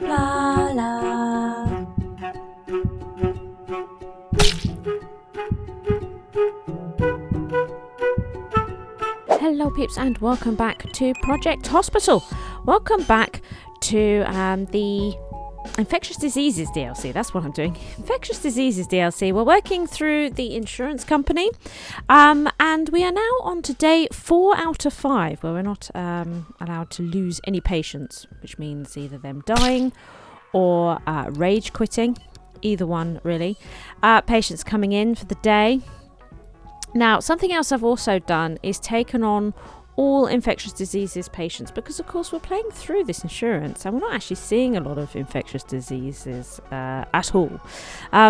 Blarla. Hello peeps and welcome back to Project Hospital. Welcome back to the Infectious Diseases DLC. That's what I'm doing. Infectious Diseases DLC. We're working through the insurance company and we are now on to day 4 out of 5 where we're not allowed to lose any patients, which means either them dying or rage quitting. Either one really. Patients coming in for the day. Now, something else I've also done is taken on all infectious diseases patients because, of course, we're playing through this insurance and we're not actually seeing a lot of infectious diseases at all.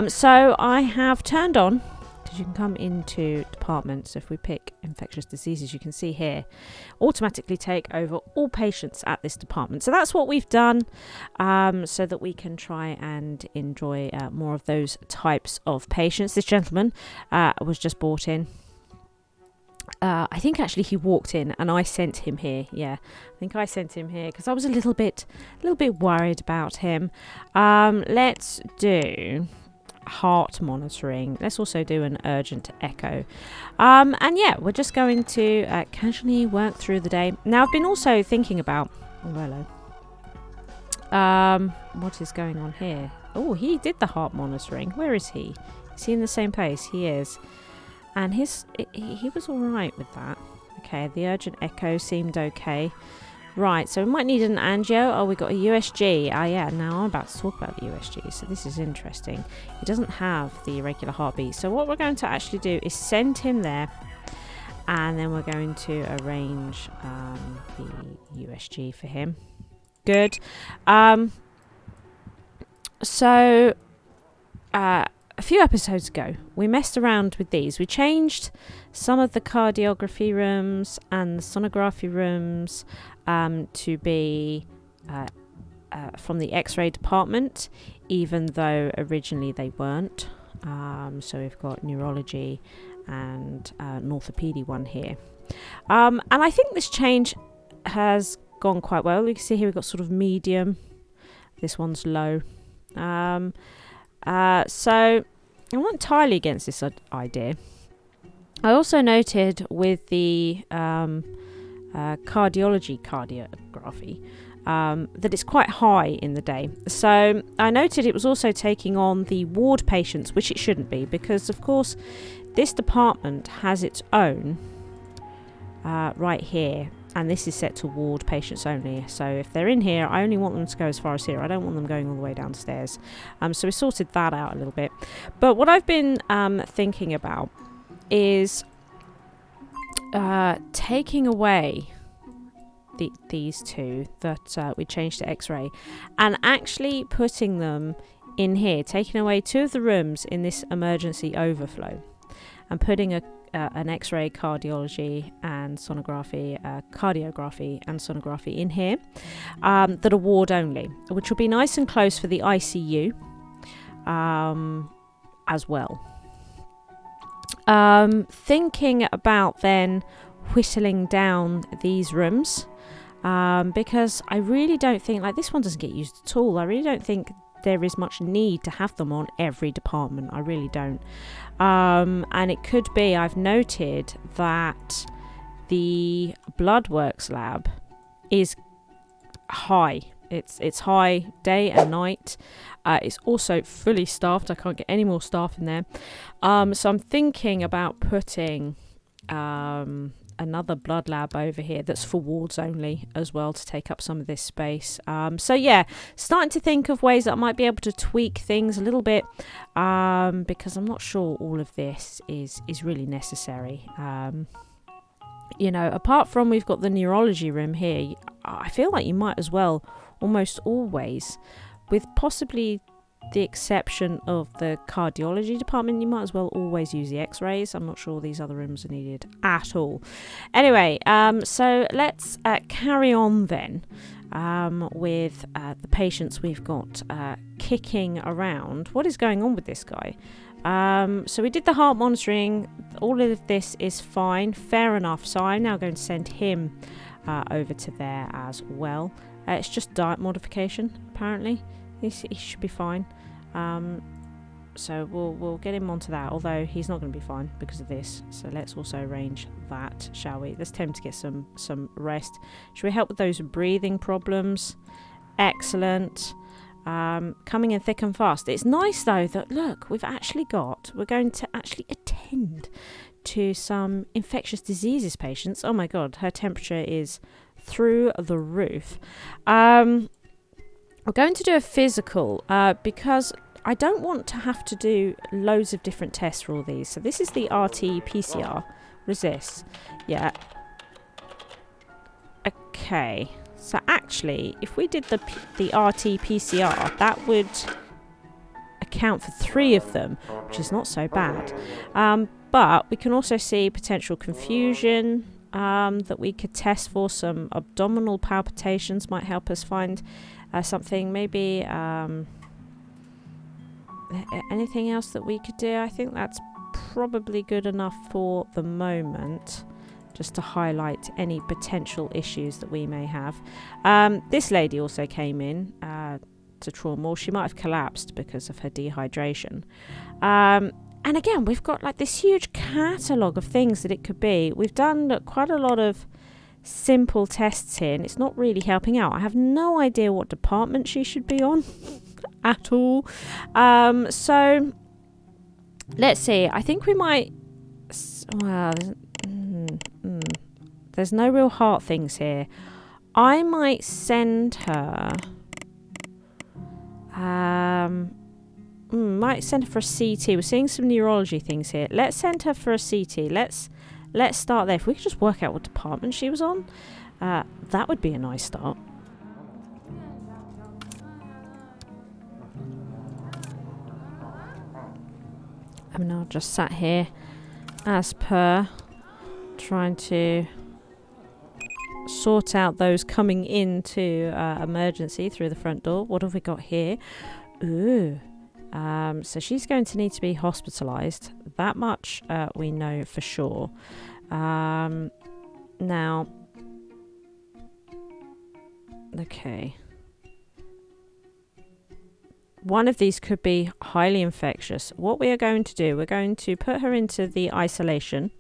So I have turned on, because you can come into departments. If we pick infectious diseases, you can see here, automatically take over all patients at this department. So that's what we've done so that we can try and enjoy more of those types of patients. This gentleman was just brought in. I think actually he walked in and I sent him here. Yeah, I think I sent him here because I was a little bit worried about him. Let's do heart monitoring. Let's also do an urgent echo. And yeah, we're just going to casually work through the day. Now, I've been also thinking about... Oh, hello. What is going on here? Oh, he did the heart monitoring. Where is he? Is he in the same place? He is. And he was all right with that. Okay, the urgent echo seemed okay. Right, so we might need an angio. Oh, we got a USG. Ah, yeah, now I'm about to talk about the USG, so this is interesting. He doesn't have the irregular heartbeat. So what we're going to actually do is send him there, and then we're going to arrange the USG for him. Good. A few episodes ago, we messed around with these. We changed some of the cardiography rooms and the sonography rooms to be from the X-ray department, even though originally they weren't. So we've got neurology and an orthopedy one here. And I think this change has gone quite well. You can see here we've got sort of medium. This one's low. So I'm not entirely against this idea. I also noted with the cardiography that it's quite high in the day. So I noted it was also taking on the ward patients, which it shouldn't be, because of course this department has its own right here. And this is set to ward patients only. So if they're in here, I only want them to go as far as here. I don't want them going all the way downstairs. So we sorted that out a little bit. But what I've been thinking about is taking away these two that we changed to X-ray and actually putting them in here, taking away 2 of the rooms in this emergency overflow and putting an X-ray, cardiology and sonography, cardiography and sonography in here that are ward only, which will be nice and close for the ICU as well. Thinking about then whittling down these rooms because I really don't think, like, this one doesn't get used at all. I really don't think there is much need to have them on every department. I really don't. And it could be, I've noted that the blood works lab is high. It's high day and night. It's also fully staffed. I can't get any more staff in there. So I'm thinking about putting another blood lab over here that's for wards only as well to take up some of this space. So yeah, starting to think of ways that I might be able to tweak things a little bit because I'm not sure all of this is really necessary. You know, apart from we've got the neurology room here, I feel like you might as well almost always, with possibly the exception of the cardiology department, you might as well always use the X-rays. I'm not sure these other rooms are needed at all. Anyway, so let's carry on then with the patients we've got kicking around. What is going on with this guy? So we did the heart monitoring. All of this is fine, fair enough. So I'm now going to send him over to there as well. It's just diet modification, apparently. He should be fine. So we'll get him onto that, although he's not going to be fine because of this. So let's also arrange that, shall we? Let's tell him to get some rest. Should we help with those breathing problems? Excellent. Coming in thick and fast. It's nice though that, look, we're going to actually attend to some infectious diseases patients. Oh my god, her temperature is through the roof. We're going to do a physical because I don't want to have to do loads of different tests for all these. So this is the RT-PCR. Resist. Yeah. Okay. So actually, if we did the RT-PCR, that would account for 3 of them, which is not so bad. But we can also see potential confusion that we could test for. Some abdominal palpitations might help us find something. Maybe anything else that we could do. I think that's probably good enough for the moment, just to highlight any potential issues that we may have. This lady also came in to trauma. She might have collapsed because of her dehydration. And again, we've got like this huge catalogue of things that it could be. We've done quite a lot of simple tests here, and it's not really helping out. I have no idea what department she should be on at all. So let's see. I think we might... Well, there's no real heart things here. I might send her... might send her for a CT. We're seeing some neurology things here. Let's send her for a CT. Let's start there. If we could just work out what department she was on, that would be a nice start. I mean, I'll just sat here as per, trying to sort out those coming into emergency through the front door. What have we got here? Ooh. So she's going to need to be hospitalised. That much we know for sure. Now, okay. One of these could be highly infectious. What we are going to do, we're going to put her into the isolation.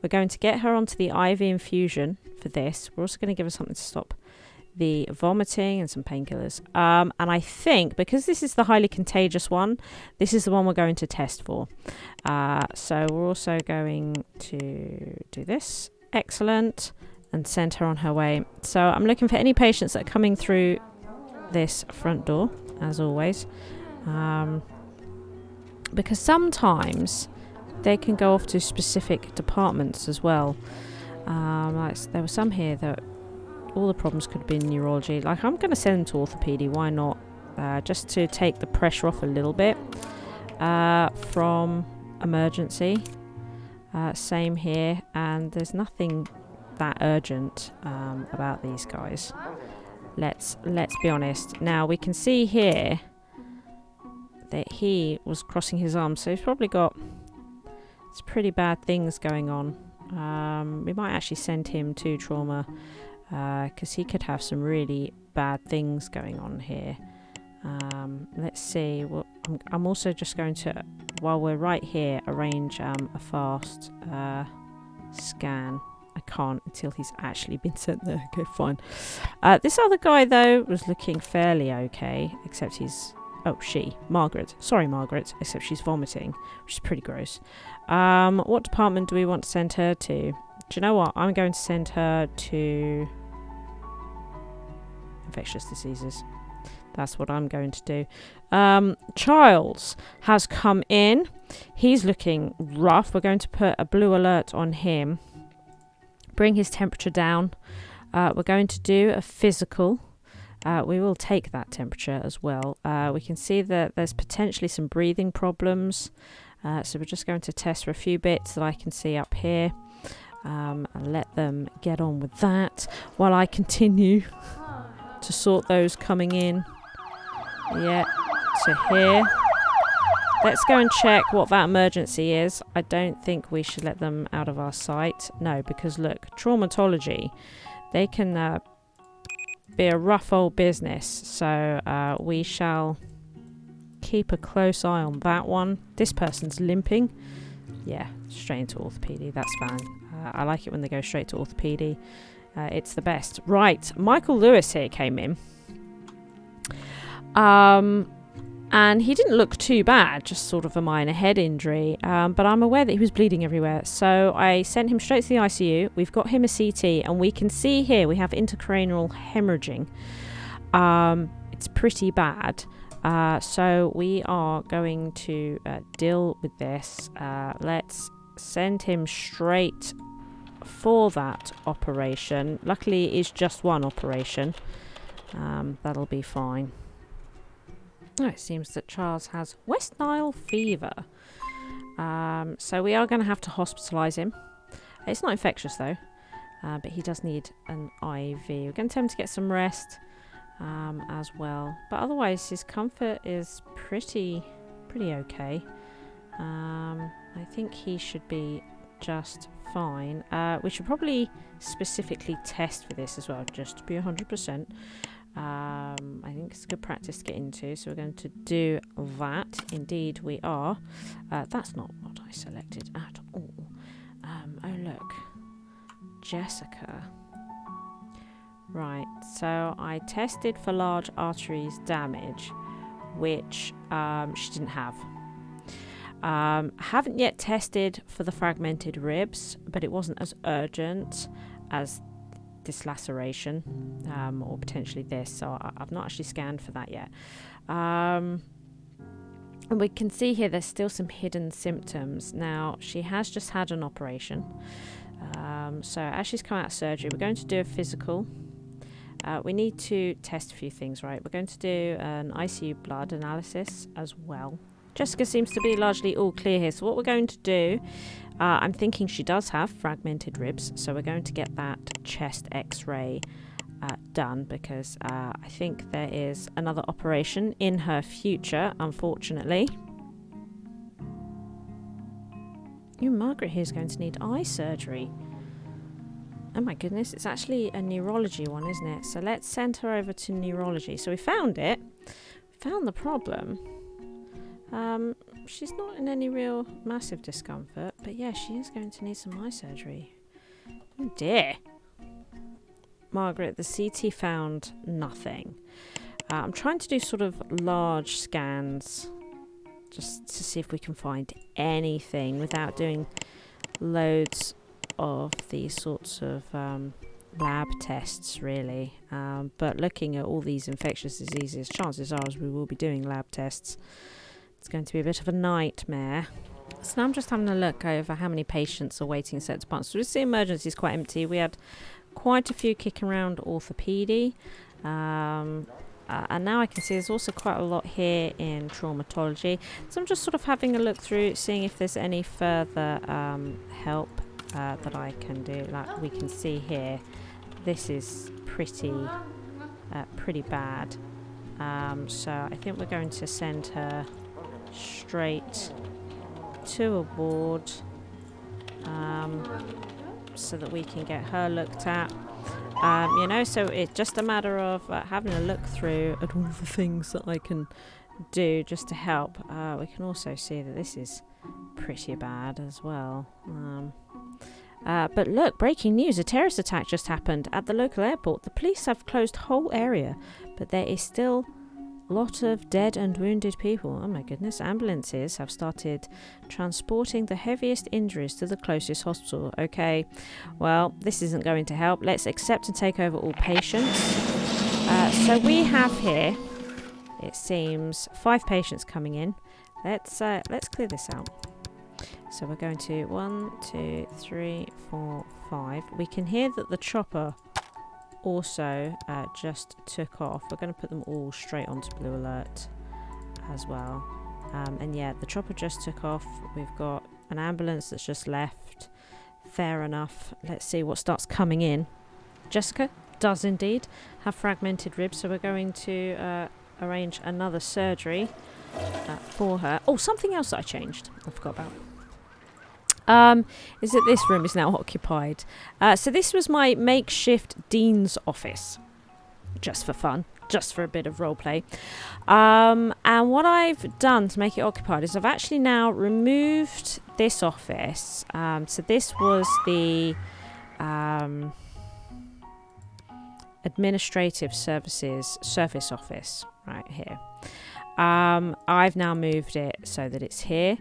We're going to get her onto the IV infusion for this. We're also going to give her something to stop the vomiting and some painkillers. And I think, because this is the highly contagious one, this is the one we're going to test for. So we're also going to do this. Excellent. And send her on her way. So I'm looking for any patients that are coming through this front door, as always. Because sometimes they can go off to specific departments as well. Like there were some here that all the problems could have been neurology. Like, I'm going to send them to orthopedy. Why not? Just to take the pressure off a little bit from emergency. Same here. And there's nothing that urgent about these guys. Let's be honest. Now, we can see here that he was crossing his arms. So he's probably got some pretty bad things going on. We might actually send him to trauma. Because he could have some really bad things going on here. Let's see. Well, I'm also just going to, while we're right here, arrange a fast scan. I can't until he's actually been sent there. Okay, fine. This other guy, though, was looking fairly okay, except he's... Oh, Margaret. Sorry, Margaret. Except she's vomiting, which is pretty gross. What department do we want to send her to? Do you know what? I'm going to send her to infectious diseases. That's what I'm going to do. Charles has come in. He's looking rough. We're going to put a blue alert on him. Bring his temperature down. We're going to do a physical. We will take that temperature as well. We can see that there's potentially some breathing problems. So we're just going to test for a few bits that I can see up here. And let them get on with that while I continue to sort those coming in. Yeah, to here. Let's go and check what that emergency is. I don't think we should let them out of our sight. No, because look, traumatology, they can be a rough old business. So we shall keep a close eye on that one. This person's limping. Yeah, straight into orthopedy. That's fine. I like it when they go straight to orthopedy. It's the best. Right, Michael Lewis here came in. And he didn't look too bad, just sort of a minor head injury. But I'm aware that he was bleeding everywhere. So I sent him straight to the ICU. We've got him a CT, and we can see here we have intracranial hemorrhaging. It's pretty bad. So we are going to deal with this. Let's send him straight for that operation. Luckily, it's just one operation. That'll be fine. Oh, it seems that Charles has West Nile fever. So we are going to have to hospitalise him. It's not infectious though, but he does need an IV. We're going to tell him to get some rest as well. But otherwise, his comfort is pretty okay. I think he should be just fine. We should probably specifically test for this as well, just to be 100%. I think it's a good practice to get into, so we're going to do that. Indeed we are. That's not what I selected at all. Oh look, Jessica. Right, so I tested for large arteries damage, which she didn't have. Haven't yet tested for the fragmented ribs, but it wasn't as urgent as this laceration, or potentially this, so I've not actually scanned for that yet. And we can see here there's still some hidden symptoms. Now, she has just had an operation, so as she's come out of surgery, we're going to do a physical. We need to test a few things, right? We're going to do an ICU blood analysis as well. Jessica seems to be largely all clear here, so what we're going to do, I'm thinking she does have fragmented ribs, so we're going to get that chest x-ray done, because I think there is another operation in her future, unfortunately. Margaret here is going to need eye surgery. Oh my goodness, it's actually a neurology one, isn't it? So let's send her over to neurology. So we found it, found the problem. She's not in any real massive discomfort, but yeah, she is going to need some eye surgery. Oh dear. Margaret, the CT found nothing. I'm trying to do sort of large scans just to see if we can find anything without doing loads of these sorts of lab tests, really. But looking at all these infectious diseases, chances are we will be doing lab tests. It's going to be a bit of a nightmare. So now I'm just having a look over how many patients are waiting in certain departments. So we see emergency is quite empty. We had quite a few kicking around orthopedy. And now I can see there's also quite a lot here in traumatology. So I'm just sort of having a look through, seeing if there's any further help that I can do. Like we can see here, this is pretty bad. So I think we're going to send her straight to a ward, so that we can get her looked at. So it's just a matter of having a look through at all the things that I can do just to help. We can also see that this is pretty bad as well. But look, breaking news, a terrorist attack just happened at the local airport. The police have closed whole area, but there is still a lot of dead and wounded people. Oh my goodness. Ambulances have started transporting the heaviest injuries to the closest hospital. Okay, well, this isn't going to help. Let's accept and take over all patients. So we have here, it seems, 5 patients coming in. Let's clear this out. So we're going to 1, 2, 3, 4, 5. We can hear that the chopper also just took off. We're going to put them all straight onto blue alert as well. And yeah, the chopper just took off. We've got an ambulance that's just left. Fair enough. Let's see what starts coming in. Jessica does indeed have fragmented ribs, so we're going to arrange another surgery for her. Oh, something else that I changed, I forgot about. Is that this room is now occupied. So this was my makeshift dean's office. just for fun, just for a bit of role play. And what I've done to make it occupied is I've actually now removed this office. So this was the administrative services service office right here. I've now moved it so that it's here,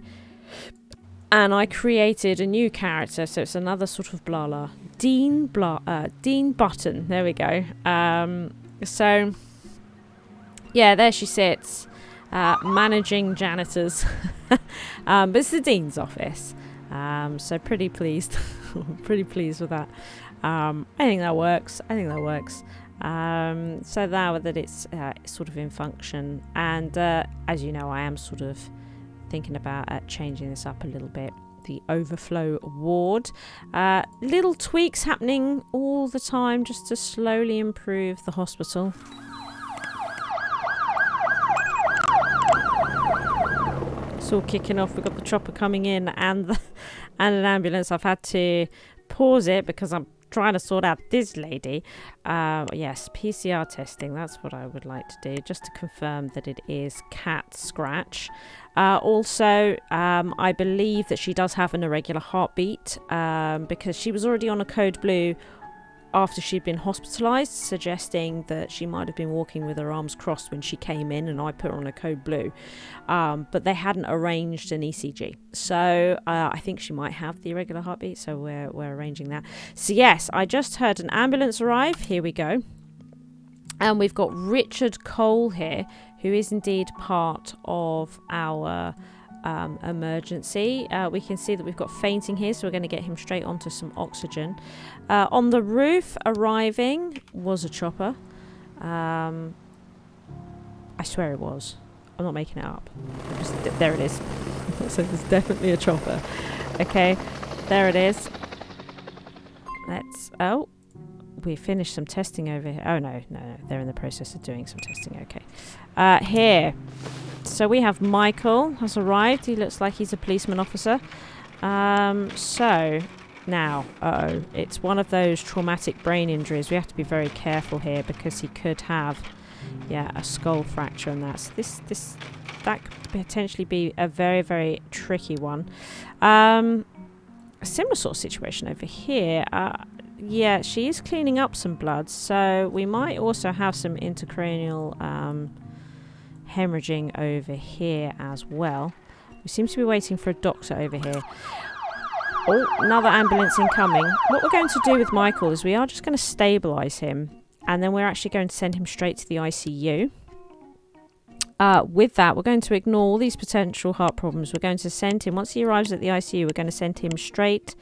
and I created a new character, so it's another sort of Blarla, Dean Button. There we go. So yeah, there she sits, managing janitors. But it's the Dean's office, so pretty pleased. Pretty pleased with that. I think that works. So now that it's sort of in function, and as you know, I am sort of thinking about changing this up a little bit. The overflow ward, little tweaks happening all the time just to slowly improve the hospital. It's all kicking off. We've got the chopper coming in and an ambulance. I've had to pause it because I'm trying to sort out this lady. Yes, PCR testing, that's what I would like to do, just to confirm that it is cat scratch. Also, I believe that she does have an irregular heartbeat, because she was already on a code blue after she'd been hospitalised, suggesting that she might have been walking with her arms crossed when she came in, and I put her on a code blue. But they hadn't arranged an ECG. So I think she might have the irregular heartbeat, so we're arranging that. So yes, I just heard an ambulance arrive. Here we go. And we've got Richard Cole here, who is indeed part of our emergency. We can see that we've got fainting here, so we're going to get him straight onto some oxygen. On the roof arriving was a chopper. I swear it was. I'm not making it up. There it is. So there's definitely a chopper. Okay, there it is. Oh, we finished some testing over here. Oh no, they're in the process of doing some testing. Okay, here. So we have Michael has arrived. He looks like he's a policeman officer. So now, it's one of those traumatic brain injuries. We have to be very careful here because he could have, a skull fracture and that. So that could potentially be a very, very tricky one. A similar sort of situation over here. Yeah, she is cleaning up some blood, so we might also have some intracranial hemorrhaging over here as well. We seem to be waiting for a doctor over here. Oh, another ambulance incoming. What we're going to do with Michael is we are just going to stabilise him, and then we're actually going to send him straight to the ICU. With that, we're going to ignore all these potential heart problems. We're going to send him, once he arrives at the ICU, we're going to send him straight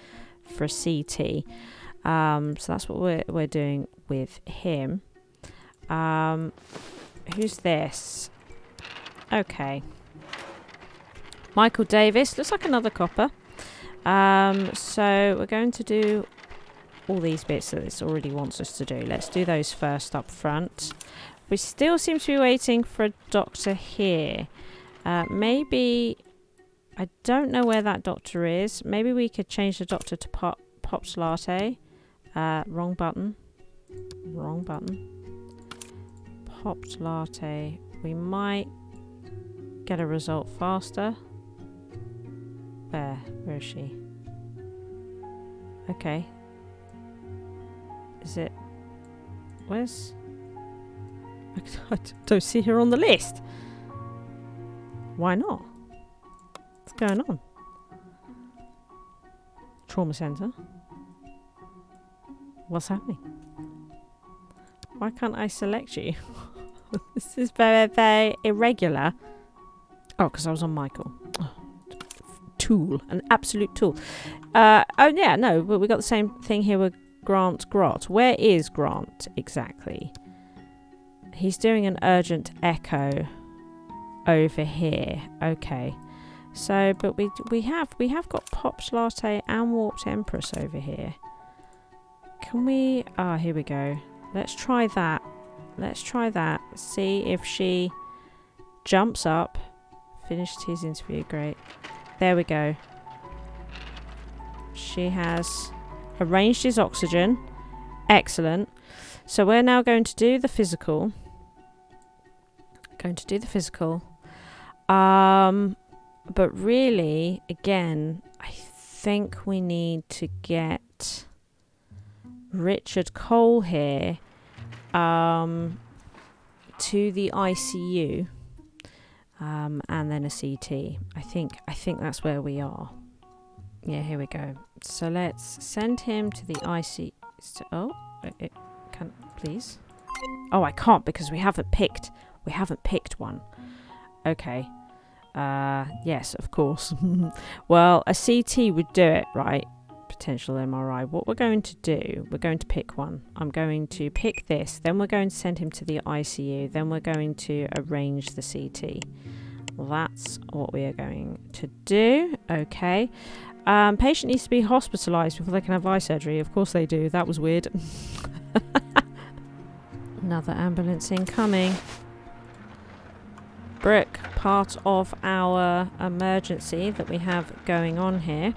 for a CT. So that's what we're doing with him. Who's this? Okay. Michael Davis. Looks like another copper. So we're going to do all these bits that this already wants us to do. Let's do those first up front. We still seem to be waiting for a doctor here. Maybe... I don't know where that doctor is. Maybe we could change the doctor to Pops Latte. Wrong button. Popped Latte. We might get a result faster. Where is she? Okay. Is it... Where's... I don't see her on the list. Why not? What's going on? Trauma centre. What's happening? Why can't I select you? This is very, very irregular. Oh, because I was on Michael. Oh, tool. An absolute tool. Oh, yeah, no, but we got the same thing here with Grant Grott. Where is Grant exactly? He's doing an urgent echo over here. Okay. So, but we have got Pops Latte and Warped Empress over here. Can we... Ah, here we go. Let's try that. See if she jumps up. Finished his interview. Great. There we go. She has arranged his oxygen. Excellent. So we're now going to do the physical. But really, again, I think we need to get Richard Cole here to the ICU, and then a CT. I think that's where we are. Yeah, here we go. So let's send him to the ICU. Oh, it can please. Oh, I can't because we haven't picked one. Okay. Yes, of course. Well, a CT would do it, right? Potential MRI. What we're going to do, we're going to pick one. I'm going to pick this, then we're going to send him to the ICU, then we're going to arrange the CT. That's what we are going to do. Okay. Patient needs to be hospitalised before they can have eye surgery. Of course they do. That was weird. Another ambulance incoming. Brook, part of our emergency that we have going on here.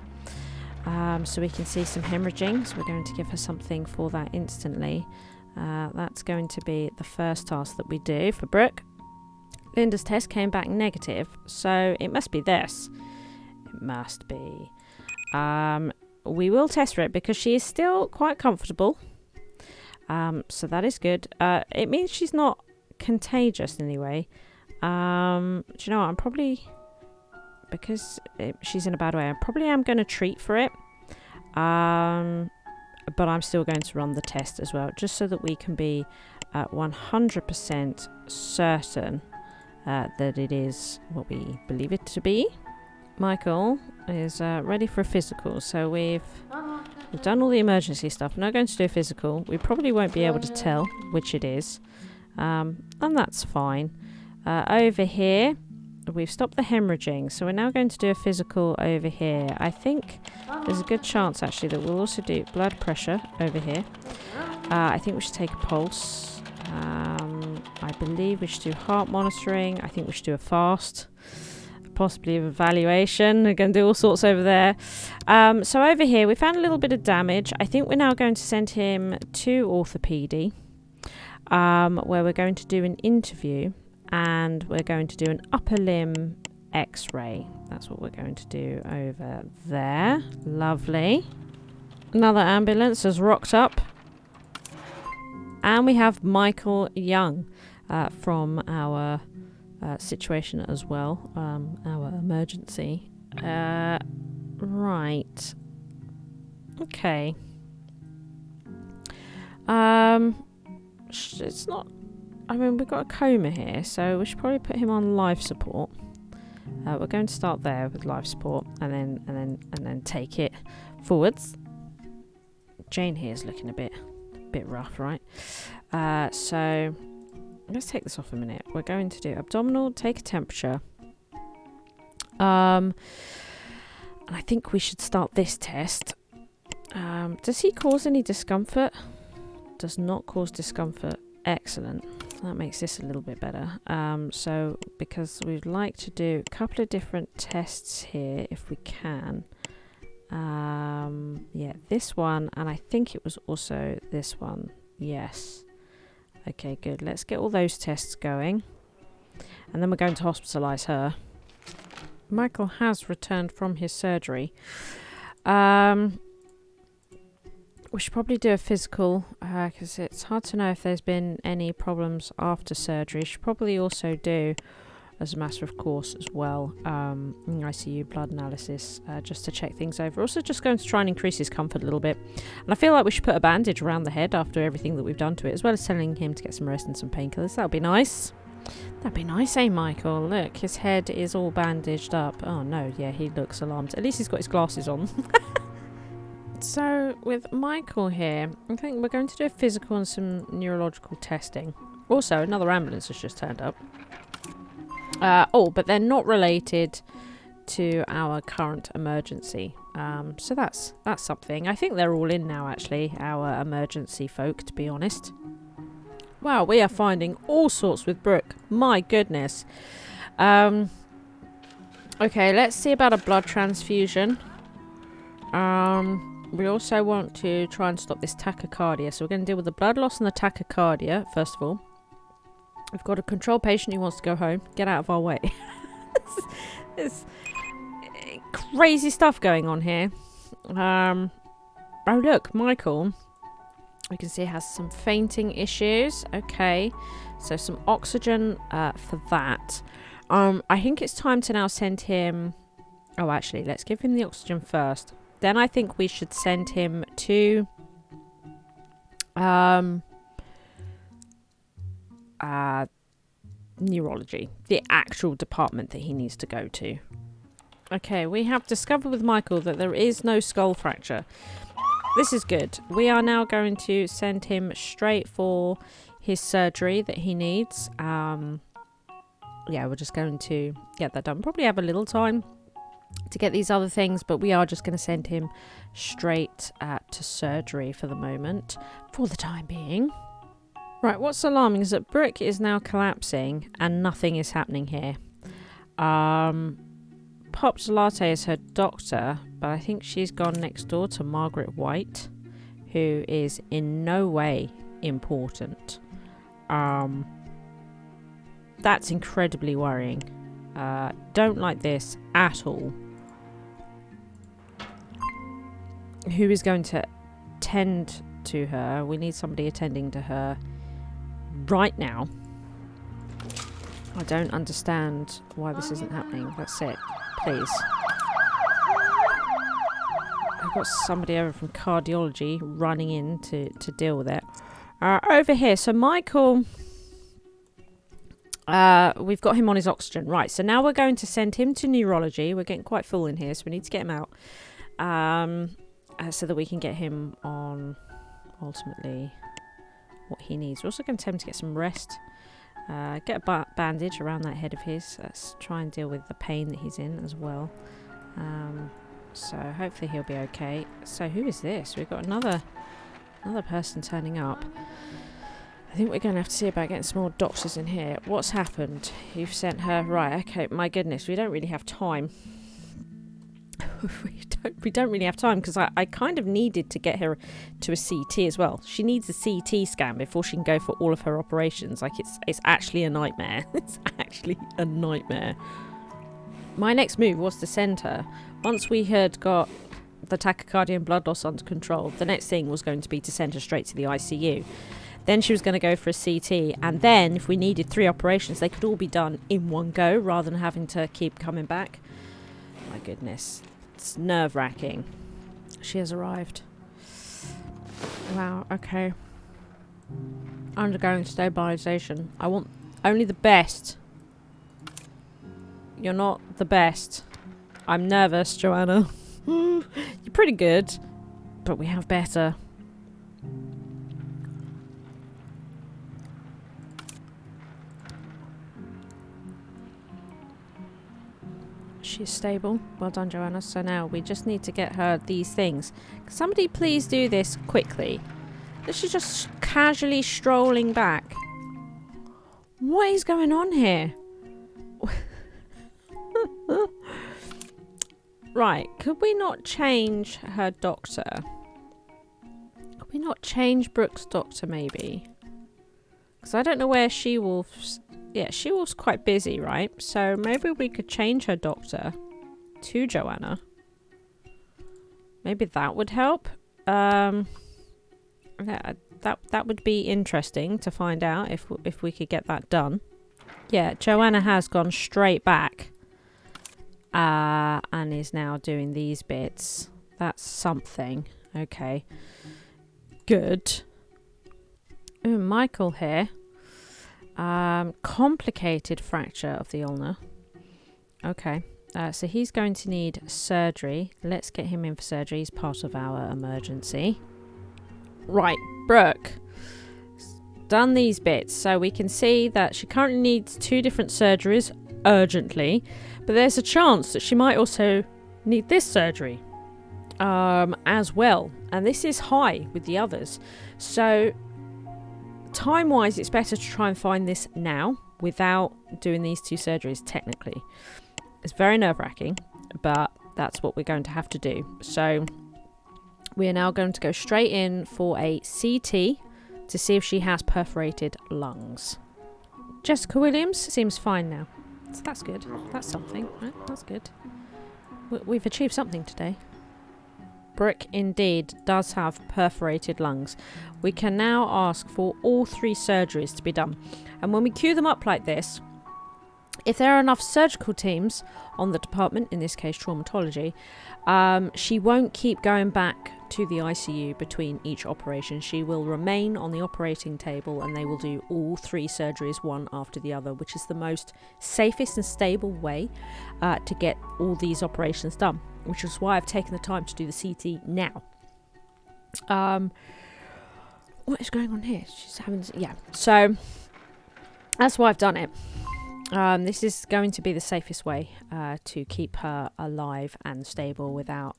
So we can see some hemorrhaging. So we're going to give her something for that instantly. That's going to be the first task that we do for Brook. Linda's test came back negative, so it must be this. It must be. We will test for it because she is still quite comfortable. So that is good. It means she's not contagious anyway. Do you know what? I'm probably, because she's in a bad way, I probably am going to treat for it. But I'm still going to run the test as well, just so that we can be 100% certain that it is what we believe it to be. Michael is ready for a physical, so we've done all the emergency stuff. Now going to do a physical. We probably won't be able to tell which it is, and that's fine. Over here, we've stopped the hemorrhaging, so we're now going to do a physical over here. I think there's a good chance actually that we'll also do blood pressure over here. I think we should take a pulse. I believe we should do heart monitoring. I think we should do a fast, possibly an evaluation. We're going to do all sorts over there. So over here, we found a little bit of damage. I think we're now going to send him to orthopedy, where we're going to do an interview. And we're going to do an upper limb x-ray. That's what we're going to do over there. Lovely. Another ambulance has rocked up. And we have Michael Young from our situation as well. Our emergency. Right. Okay. It's not... I mean, we've got a coma here, so we should probably put him on life support. We're going to start there with life support, and then take it forwards. Jane here is looking a bit rough, right? So let's take this off a minute. We're going to do abdominal, take a temperature. And I think we should start this test. Does he cause any discomfort? Does not cause discomfort. Excellent. That makes this a little bit better. So because we'd like to do a couple of different tests here if we can. Yeah, this one, and I think it was also this one. Yes. Okay, good. Let's get all those tests going. And then we're going to hospitalise her. Michael has returned from his surgery. We should probably do a physical because it's hard to know if there's been any problems after surgery. Should probably also do, as a matter of course, as well, ICU blood analysis just to check things over. Also just going to try and increase his comfort a little bit. And I feel like we should put a bandage around the head after everything that we've done to it, as well as telling him to get some rest and some painkillers. That would be nice. That'd be nice, eh, Michael? Look, his head is all bandaged up. Oh no, yeah, he looks alarmed. At least he's got his glasses on. So with Michael here, I think we're going to do a physical and some neurological testing. Also, another ambulance has just turned up. But they're not related to our current emergency. So that's something. I think they're all in now, actually, our emergency folk, to be honest. Wow, we are finding all sorts with Brook. My goodness. Okay, let's see about a blood transfusion. We also want to try and stop this tachycardia. So we're going to deal with the blood loss and the tachycardia, first of all. We've got a control patient who wants to go home. Get out of our way. There's crazy stuff going on here. Oh, look, Michael. We can see he has some fainting issues. Okay. So some oxygen for that. I think it's time to now send him... Oh, actually, let's give him the oxygen first. Then I think we should send him to... neurology. The actual department that he needs to go to. Okay, we have discovered with Michael that there is no skull fracture. This is good. We are now going to send him straight for his surgery that he needs. Yeah, we're just going to get that done. Probably have a little time to get these other things, but we are just going to send him straight to surgery for the moment, for the time being. Right, what's alarming is that Brook is now collapsing and nothing is happening here. Pops Latte is her doctor, but I think she's gone next door to Margaret White, who is in no way important. That's incredibly worrying. Don't like this at all. Who is going to tend to her? We need somebody attending to her right now. I don't understand why this isn't happening. That's it. Please. I've got somebody over from cardiology running in to deal with it. Over here. So Michael... we've got him on his oxygen. Right, so now we're going to send him to neurology. We're getting quite full in here, so we need to get him out. So that we can get him on, ultimately, what he needs. We're also going to tell him to get some rest. Get a bandage around that head of his. Let's try and deal with the pain that he's in as well. So hopefully he'll be okay. So who is this? We've got another person turning up. I think we're going to have to see about getting some more doctors in here. What's happened? You've sent her... Right, okay, my goodness. We don't really have time. we don't really have time because I kind of needed to get her to a CT as well. She needs a CT scan before she can go for all of her operations. Like, it's actually a nightmare. It's actually a nightmare. My next move was to send her. Once we had got the tachycardia and blood loss under control, the next thing was going to be to send her straight to the ICU. Then she was going to go for a CT, and then if we needed 3 operations, they could all be done in one go rather than having to keep coming back. My goodness, it's nerve-wracking. She has arrived. Wow, okay. Undergoing stabilization. I want only the best. You're not the best. I'm nervous, Joanna. You're pretty good, but we have better. She's stable. Well done, Joanna. So now we just need to get her these things. Can somebody please do this quickly? She's just casually strolling back. What is going on here? Right, could we not change her doctor? Could we not change Brook's doctor maybe? Because I don't know where She-Wolf's... Yeah, She-Wolf's quite busy, right? So maybe we could change her doctor to Joanna. Maybe that would help. Yeah, that would be interesting to find out if we could get that done. Yeah, Joanna has gone straight back. And is now doing these bits. That's something. Okay. Good. Ooh, Michael here. Complicated fracture of the ulna. Okay. So he's going to need surgery. Let's get him in for surgery. He's part of our emergency. Right, Brook. Done these bits. So we can see that she currently needs 2 different surgeries urgently. But there's a chance that she might also need this surgery as well. And this is high with the others. So time-wise, it's better to try and find this now without doing these 2 surgeries technically. It's very nerve-wracking, but that's what we're going to have to do. So We are now going to go straight in for a CT to see if she has perforated lungs. Jessica Williams seems fine now. So that's good. That's something, right? That's good. We've achieved something today. Brooke indeed does have perforated lungs. We can now ask for all 3 surgeries to be done. And when we queue them up like this, if there are enough surgical teams on the department, in this case traumatology, she won't keep going back to the ICU between each operation. She will remain on the operating table and they will do all 3 surgeries one after the other, which is the most safest and stable way to get all these operations done, which is why I've taken the time to do the CT now. What is going on here? She's having... Yeah, so that's why I've done it. This is going to be the safest way to keep her alive and stable without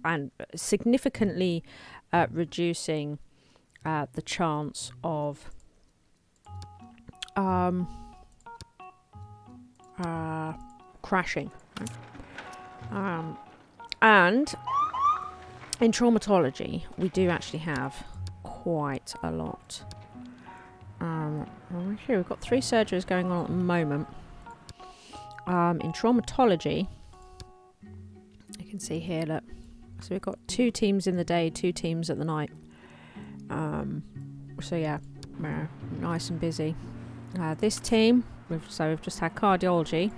and significantly reducing the chance of crashing. And in traumatology, we do actually have quite a lot. Here we've got 3 surgeries going on at the moment. In traumatology, you can see here, look. So we've got 2 teams in the day, 2 teams at the night. So yeah, nice and busy. This team, we've just had cardiology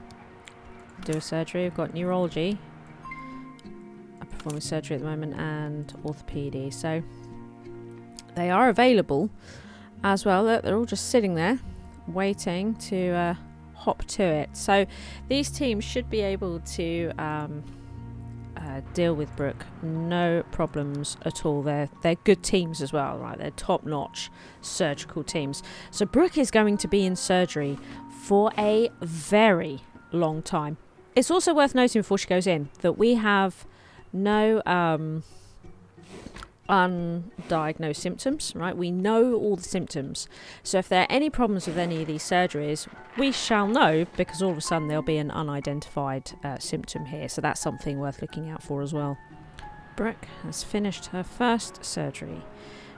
do a surgery. We've got neurology performing surgery at the moment, and orthopedy. So they are available as well. They're all just sitting there waiting to hop to it. So these teams should be able to deal with Brooke, no problems at all. They're good teams as well, right? They're top-notch surgical teams. So Brooke is going to be in surgery for a very long time. It's also worth noting before she goes in that we have no undiagnosed symptoms, right? We know all the symptoms. So if there are any problems with any of these surgeries, we shall know, because all of a sudden there'll be an unidentified symptom here. So that's something worth looking out for as well. Brooke has finished her first surgery.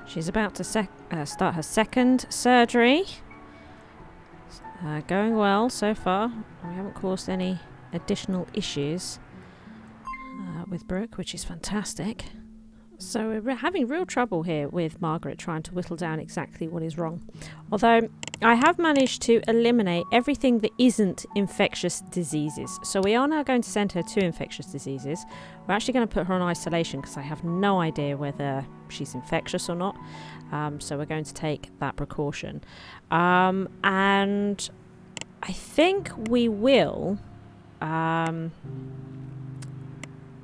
She's about to start her second surgery. Going well so far. We haven't caused any additional issues with Brooke, which is fantastic. So we're having real trouble here with Margaret trying to whittle down exactly what is wrong. Although I have managed to eliminate everything that isn't infectious diseases. So we are now going to send her to infectious diseases. We're actually going to put her on isolation because I have no idea whether she's infectious or not. So we're going to take that precaution. And I think we will...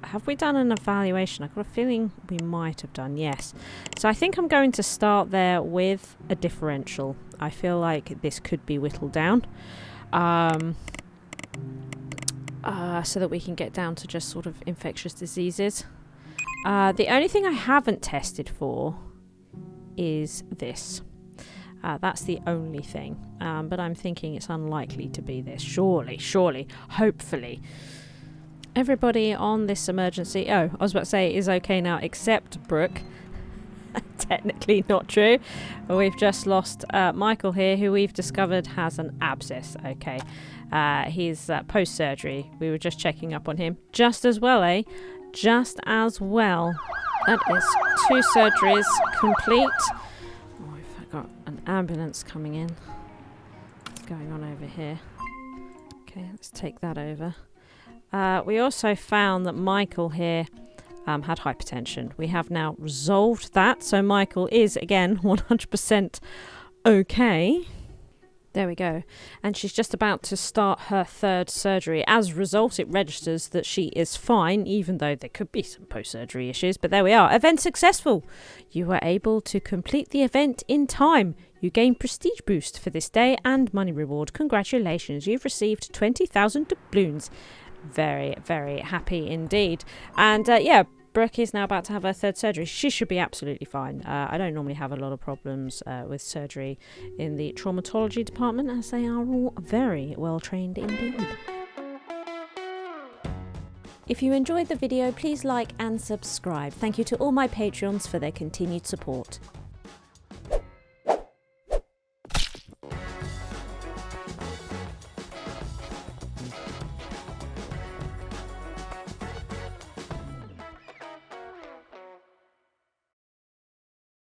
have we done an evaluation? I've got a feeling we might have done, yes. So I think I'm going to start there with a differential. I feel like this could be whittled down. So that we can get down to just sort of infectious diseases. The only thing I haven't tested for is this. That's the only thing. But I'm thinking it's unlikely to be this. Surely, hopefully. Everybody on this emergency... Oh, I was about to say is okay now, except Brooke. Technically not true. We've just lost Michael here, who we've discovered has an abscess. Okay. He's post-surgery. We were just checking up on him. Just as well, eh? Just as well. That is 2 surgeries complete. Oh, we've got an ambulance coming in. What's going on over here? Okay, let's take that over. We also found that Michael here had hypertension. We have now resolved that. So Michael is, again, 100% okay. There we go. And she's just about to start her 3rd surgery. As a result, it registers that she is fine, even though there could be some post-surgery issues. But there we are. Event successful. You were able to complete the event in time. You gain prestige boost for this day and money reward. Congratulations. You've received 20,000 doubloons. Very, very happy indeed. And yeah, Brooke is now about to have her 3rd surgery. She should be absolutely fine. I don't normally have a lot of problems with surgery in the traumatology department, as they are all very well trained indeed. If you enjoyed the video, please like and subscribe. Thank you to all my Patreons for their continued support.